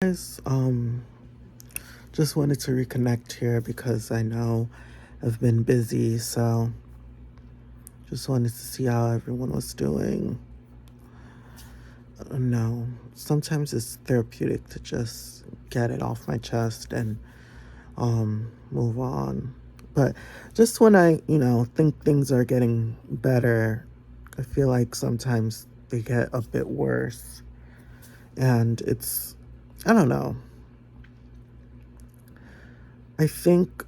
Guys, just wanted to reconnect here because I know I've been busy, so just wanted to see how everyone was doing. I don't know. Sometimes it's therapeutic to just get it off my chest and move on. But just when I think things are getting better, I feel like sometimes they get a bit worse. And I don't know. I think,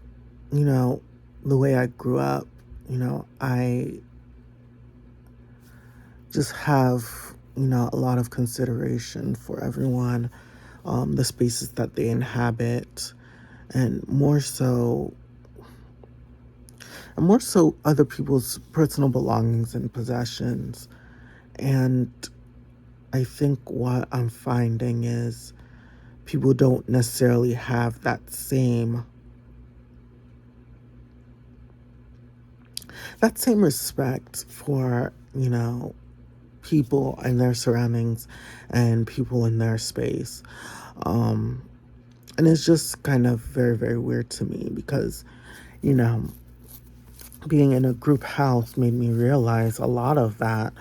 you know, the way I grew up, I just have, a lot of consideration for everyone, the spaces that they inhabit, and more so other people's personal belongings and possessions. And I think what I'm finding is people don't necessarily have that same respect for, people and their surroundings and people in their space. Um, and it's just kind of very, very weird to me because, you know, being in a group house made me realize a lot of that.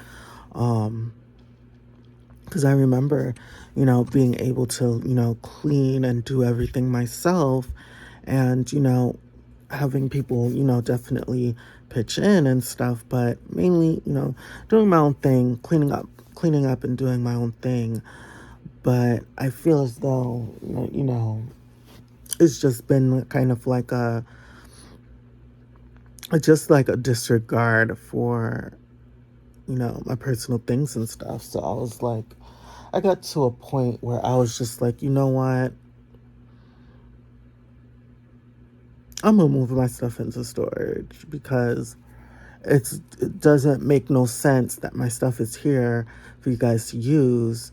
Um, because I remember, being able to, clean and do everything myself and, having people, definitely pitch in and stuff, but mainly, doing my own thing, cleaning up and doing my own thing. But I feel as though, it's just been kind of like just like a disregard for, my personal things and stuff. So I got to a point where I was just like, you know what? I'm gonna move my stuff into storage because it doesn't make no sense that my stuff is here for you guys to use.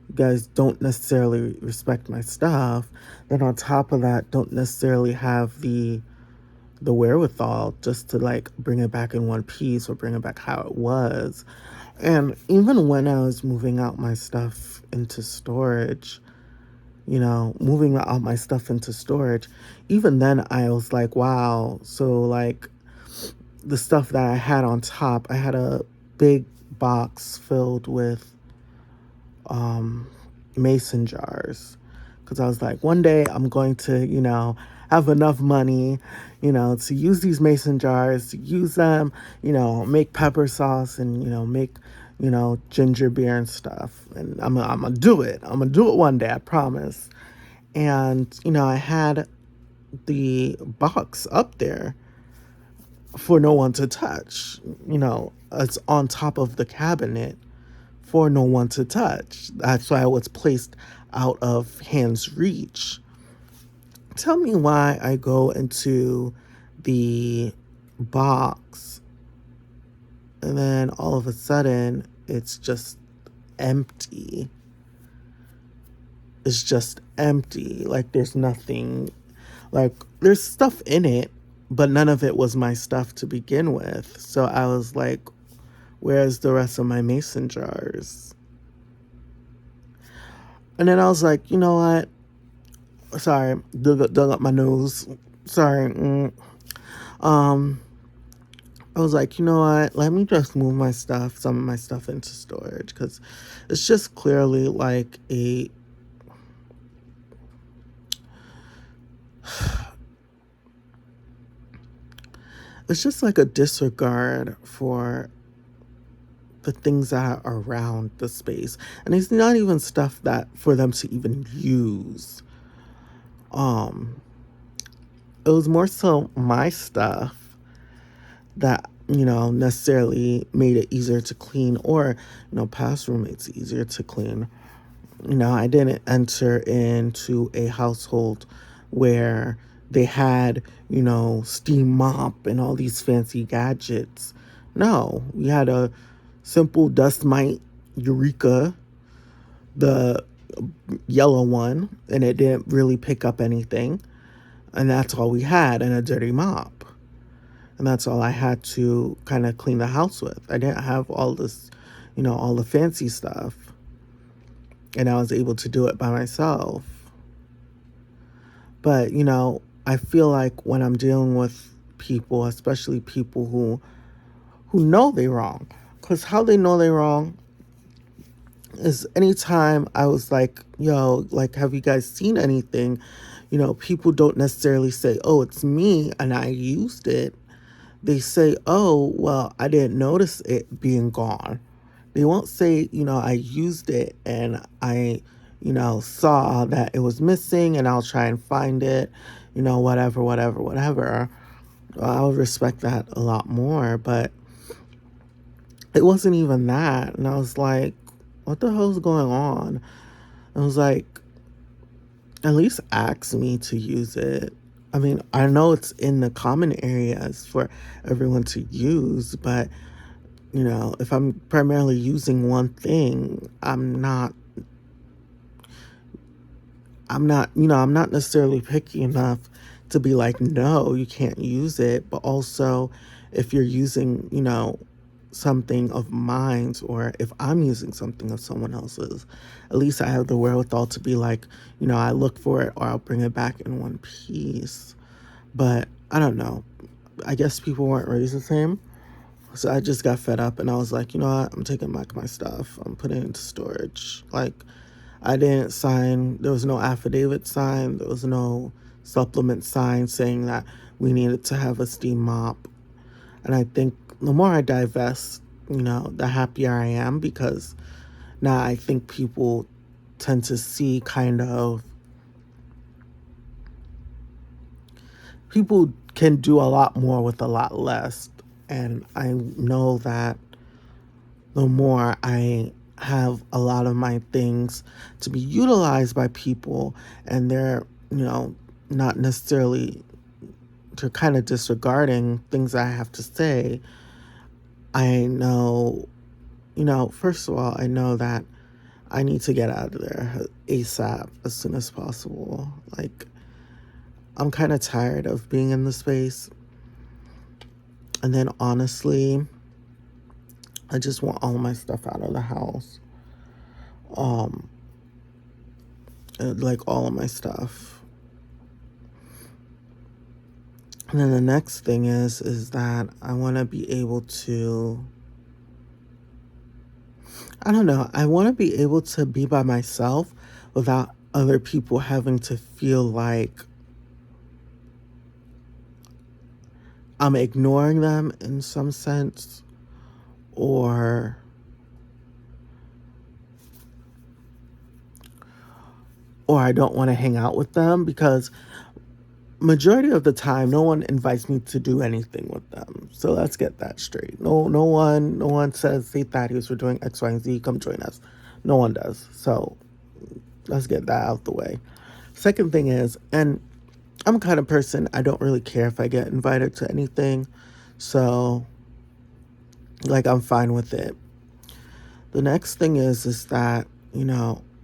You guys don't necessarily respect my stuff. Then on top of that, don't necessarily have the wherewithal just to like bring it back in one piece or bring it back how it was. And even when I was moving out my stuff into storage, moving out my stuff into storage, even then I was like, wow. So like the stuff that I had on top, I had a big box filled with um, mason jars because I was like, one day I'm going to, have enough money, to use these mason jars, to use them, make pepper sauce and, make, ginger beer and stuff. And I'm going to do it. I'm going to do it one day, I promise. And, I had the box up there for no one to touch. It's on top of the cabinet for no one to touch. That's why it was placed out of hand's reach. Tell me why I go into the box and then all of a sudden it's just empty. It's just empty. Like there's nothing, like there's stuff in it, but none of it was my stuff to begin with. So I was like, where's the rest of my mason jars? And then I was like, you know what? Sorry, dug up my nose. Sorry. Um, I was like, you know what? Let me just move some of my stuff into storage because it's just clearly like it's just like a disregard for the things that are around the space, and it's not even stuff that for them to even use. Um, it was more so my stuff that necessarily made it easier to clean or past roommates easier to clean. I didn't enter into a household where they had steam mop and all these fancy gadgets. No, we had a simple dust mite Eureka, the yellow one, and it didn't really pick up anything, and that's all we had, and a dirty mop. And that's all I had to kind of clean the house with. I didn't have all this, all the fancy stuff. And I was able to do it by myself. But, I feel like when I'm dealing with people, especially people who know they wrong, because how they know they wrong is anytime I was like, yo, like, have you guys seen anything? People don't necessarily say, oh, it's me and I used it. They say, oh, well, I didn't notice it being gone. They won't say, I used it and I, saw that it was missing and I'll try and find it, whatever, whatever, whatever. I'll respect that a lot more. But it wasn't even that. And I was like, what the hell's going on? I was like, at least ask me to use it. I mean, I know it's in the common areas for everyone to use, but if I'm primarily using one thing, I'm not necessarily picky enough to be like, no, you can't use it. But also, if you're using, something of mine, or if I'm using something of someone else's, at least I have the wherewithal to be like, I look for it or I'll bring it back in one piece. But I don't know. I guess people weren't raised the same. So I just got fed up and I was like, you know what? I'm taking back my stuff. I'm putting it into storage. Like, I didn't sign, there was no affidavit signed, there was no supplement signed saying that we needed to have a steam mop. And I think the more I divest, the happier I am, because now I think people tend to see people can do a lot more with a lot less. And I know that the more I have a lot of my things to be utilized by people and they're, not necessarily, they're kind of disregarding things I have to say, I know, first of all, I know that I need to get out of there ASAP, as soon as possible. Like, I'm kind of tired of being in the space. And then honestly, I just want all of my stuff out of the house. Um, like all of my stuff. And then the next thing is that I want to be able to, I don't know, I want to be able to be by myself without other people having to feel like I'm ignoring them in some sense, or I don't want to hang out with them, because majority of the time no one invites me to do anything with them. So let's get that straight. No one says, hey Thaddeus, we're doing X, Y, and Z, come join us. No one does. So let's get that out the way. Second thing is, and I'm the kind of person, I don't really care if I get invited to anything. So, like, I'm fine with it. The next thing is that,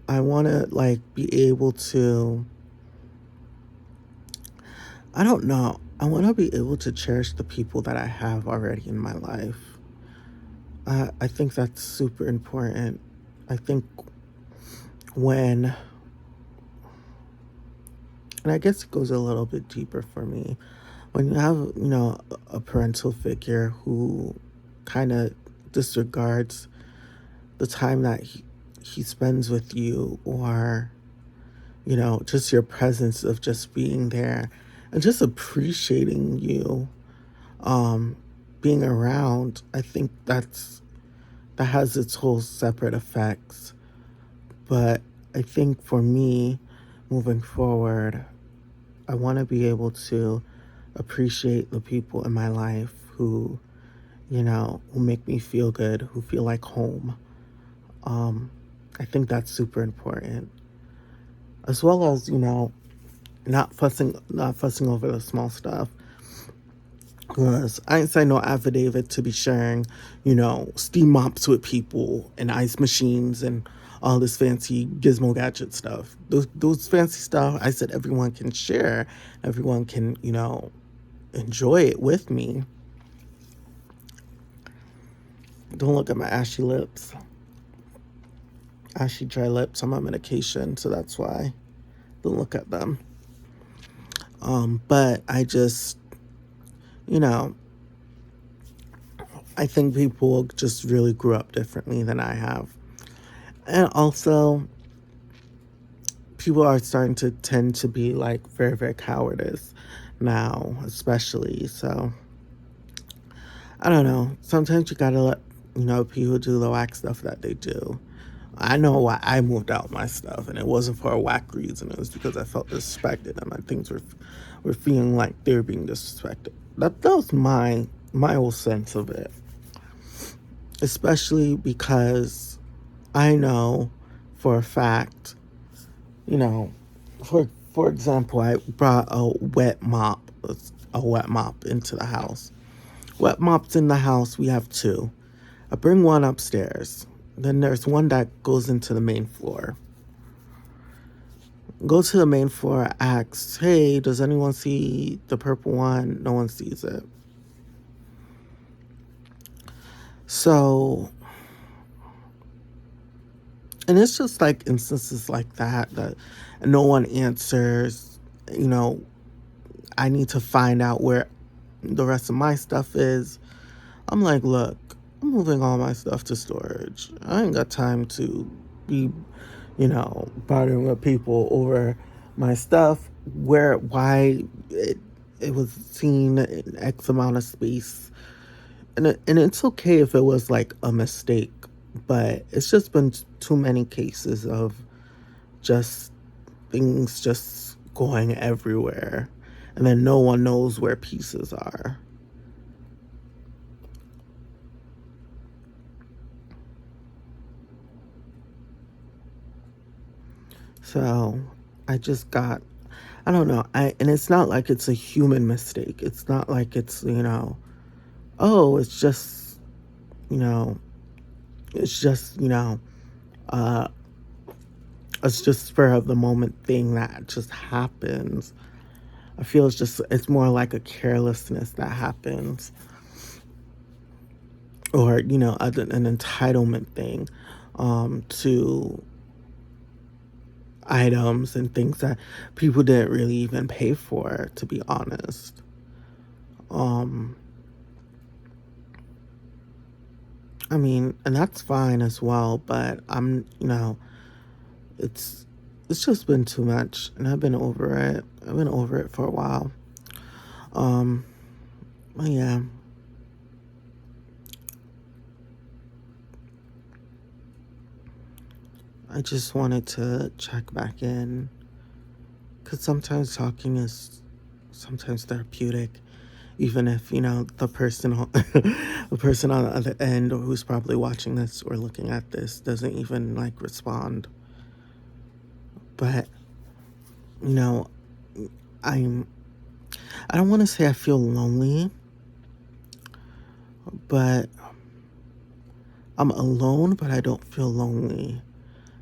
I want to, like, be able to, I don't know, I want to be able to cherish the people that I have already in my life. I think that's super important. I think when, and I guess it goes a little bit deeper for me, when you have, a parental figure who kind of disregards the time that he spends with you, or, just your presence of just being there and just appreciating you, um, being around, I think that has its whole separate effects. But I think for me, moving forward, I want to be able to appreciate the people in my life who, who make me feel good, who feel like home. Um, I think that's super important. As well as, not fussing over the small stuff. Because I ain't signed no affidavit to be sharing, steam mops with people and ice machines and all this fancy gizmo gadget stuff. Those fancy stuff, I said everyone can share. Everyone can, enjoy it with me. Don't look at my ashy lips. Ashy dry lips. I'm on medication, so that's why. Don't look at them. But I just, you know, I think people just really grew up differently than I have. And also, people are starting to tend to be like very, very cowardice now, especially. So, I don't know. Sometimes you gotta let, people do the whack stuff that they do. I know why I moved out my stuff, and it wasn't for a whack reason. It was because I felt disrespected, and my things were feeling like they were being disrespected. That was my whole sense of it, especially because I know for a fact, you know, for example, I brought a wet mop into the house. Wet mops in the house, we have two. I bring one upstairs. Then there's one that goes into the main floor. Go to the main floor, asks, hey, does anyone see the purple one? No one sees it. So, and it's just like instances like that no one answers. You know, I need to find out where the rest of my stuff is. I'm like, look, I'm moving all my stuff to storage. I ain't got time to be, bothering with people over my stuff. Why it was seen in X amount of space. And it's okay if it was like a mistake, but it's just been too many cases of just things just going everywhere. And then no one knows where pieces are. So I don't know. And it's not like it's a human mistake. It's not like it's, oh, you know, it's just, uh, it's just spur of the moment thing that just happens. I feel it's more like a carelessness that happens, or, an entitlement thing, to items and things that people didn't really even pay for, to be honest. Um, I mean, and that's fine as well, but it's it's just been too much, and I've been over it. I've been over it for a while. Um, but yeah, I just wanted to check back in because sometimes talking is sometimes therapeutic, even if the person the person on the other end, or who's probably watching this or looking at this, doesn't even like respond. But you know, I'm I don't want to say I feel lonely, but I'm alone, but I don't feel lonely.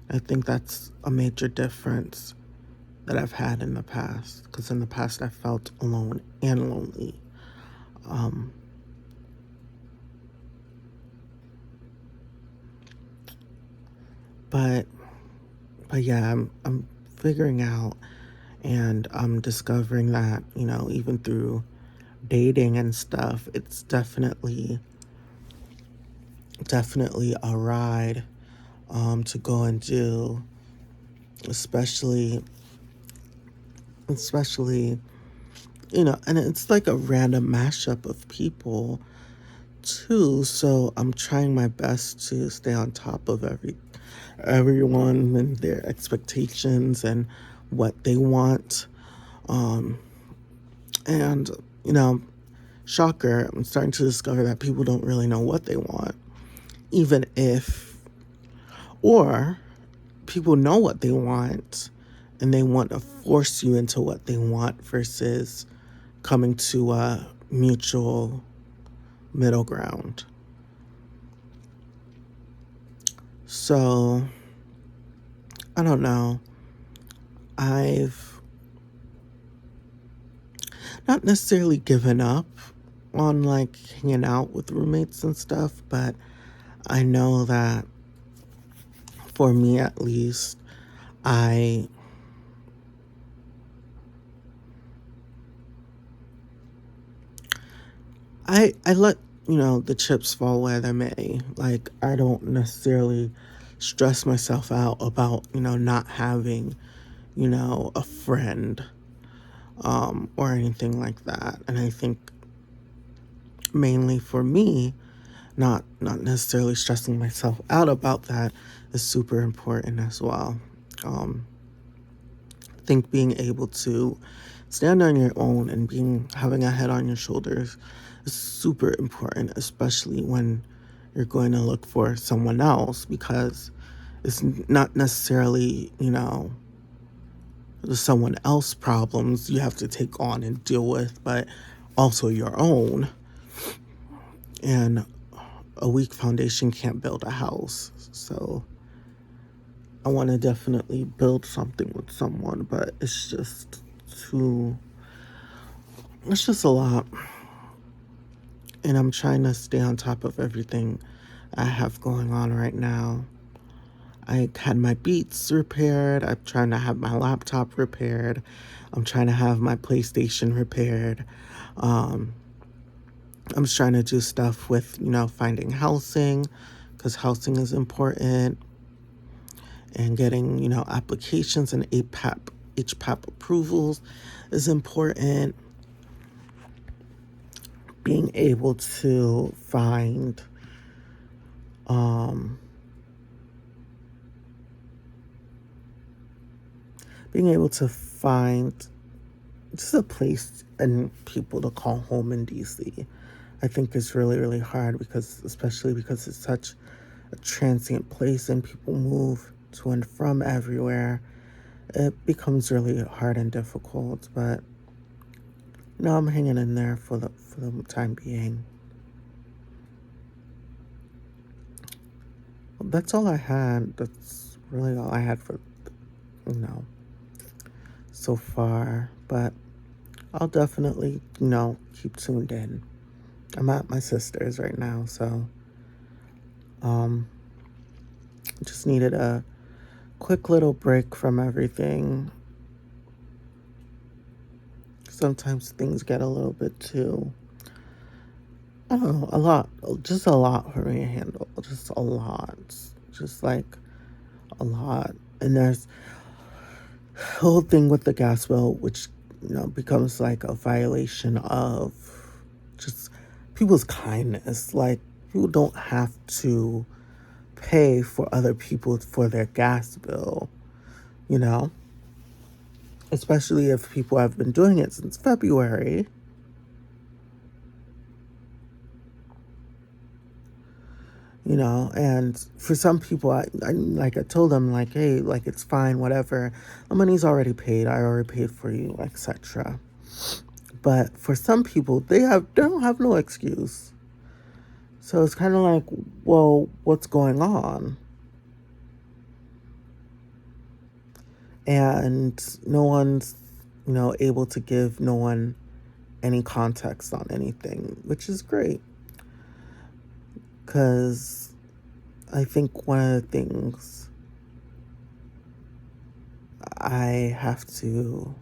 I think that's a major difference that I've had in the past, because in the past I felt alone and lonely. Um, but but yeah, I'm figuring out, and I'm discovering that even through dating and stuff, it's definitely a ride, to go and do, especially especially and it's like a random mashup of people too. So I'm trying my best to stay on top of everyone and their expectations and what they want. Um, and you know, shocker, I'm starting to discover that people don't really know what they want, even if, or people know what they want and they want to force you into what they want versus coming to a mutual middle ground. So, I don't know. I've not necessarily given up on like hanging out with roommates and stuff, but I know that for me at least, I I let, the chips fall where they may. Like, I don't necessarily stress myself out about, not having, a friend, or anything like that. And I think mainly for me, not necessarily stressing myself out about that is super important as well. Um, I think being able to stand on your own and being having a head on your shoulders is super important, especially when you're going to look for someone else, because it's not necessarily, the someone else problems you have to take on and deal with, but also your own. And a weak foundation can't build a house. So I want to definitely build something with someone, but too, it's just a lot. And I'm trying to stay on top of everything I have going on right now. I had my Beats repaired. I'm trying to have my laptop repaired. I'm trying to have my PlayStation repaired. Um, I'm just trying to do stuff with, finding housing, because housing is important, and getting, applications and HPAP approvals is important. Being able to find, um, being able to find just a place and people to call home in DC, I think is really, really hard, especially because it's such a transient place and people move to and from everywhere. It becomes really hard and difficult, but I'm hanging in there for the time being. That's all I had. That's really all I had for, you know, so far. But I'll definitely, keep tuned in. I'm at my sister's right now, so um, just needed a quick little break from everything. Sometimes things get a little bit too, I don't know, just a lot for me to handle. Just a lot. Just like a lot. And there's the whole thing with the gas bill, which, becomes like a violation of just people's kindness. Like, people don't have to pay for other people for their gas bill, you know? Especially if people have been doing it since February. And for some people, I told them, like, hey, like, it's fine, whatever, the money's already paid, I already paid for you, etc. But for some people, they don't have no excuse. So it's kind of like, well, what's going on? And no one's, able to give no one any context on anything, which is great, because I think one of the things I have to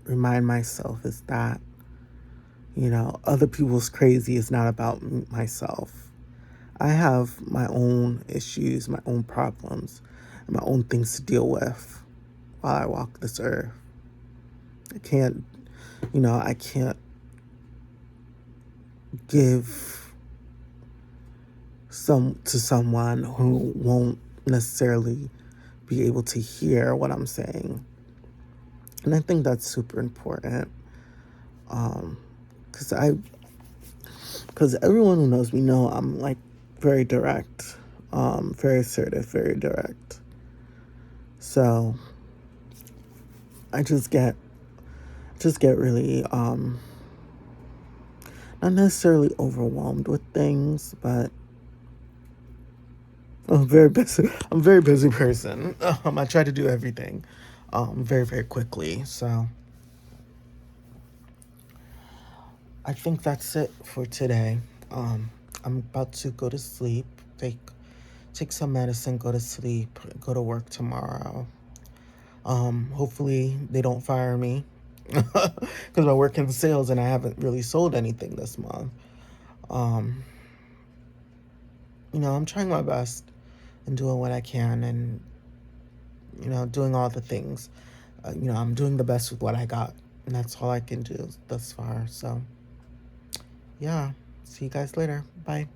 remind myself is that, other people's crazy is not about myself. I have my own issues, my own problems, and my own things to deal with while I walk this earth. I can't, I can't give someone who won't necessarily be able to hear what I'm saying. And I think that's super important. Um, cause cause everyone who knows me know I'm like very direct, very assertive, very direct. So I just get really, not necessarily overwhelmed with things, but I'm a very busy person. I try to do everything, very, very quickly. So I think that's it for today. Um, I'm about to go to sleep, take some medicine, go to sleep, go to work tomorrow. Hopefully they don't fire me. because I work in sales and I haven't really sold anything this month. Um, I'm trying my best and doing what I can and, doing all the things. I'm doing the best with what I got. And that's all I can do thus far. So, yeah. See you guys later. Bye.